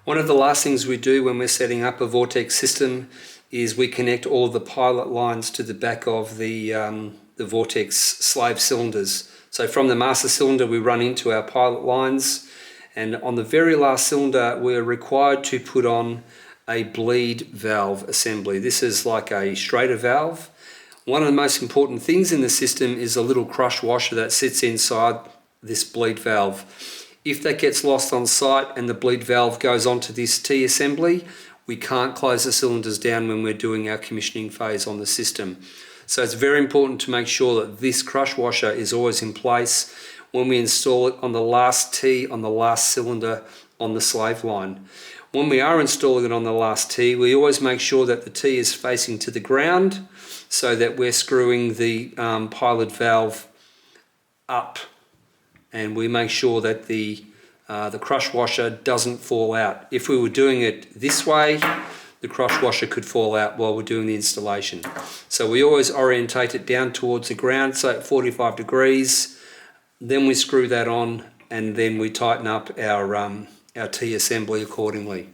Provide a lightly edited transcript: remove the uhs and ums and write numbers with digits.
One of the last things we do when we're setting up a vortex system is we connect all the pilot lines to the back of the vortex slave cylinders. So from the master cylinder we run into our pilot lines, and on the very last cylinder we're required to put on a bleed valve assembly. This is like a straighter valve. One of the most important things in the system is a little crush washer that sits inside this bleed valve. If that gets lost on site and the bleed valve goes onto this T assembly, we can't close the cylinders down when we're doing our commissioning phase on the system. So it's very important to make sure that this crush washer is always in place when we install it on the last T on the last cylinder on the slave line. When we are installing it on the last T, we always make sure that the T is facing to the ground so that we're screwing the pilot valve up, and we make sure that the crush washer doesn't fall out. If we were doing it this way, the crush washer could fall out while we're doing the installation. So we always orientate it down towards the ground, so at 45 degrees, then we screw that on, and then we tighten up our T assembly accordingly.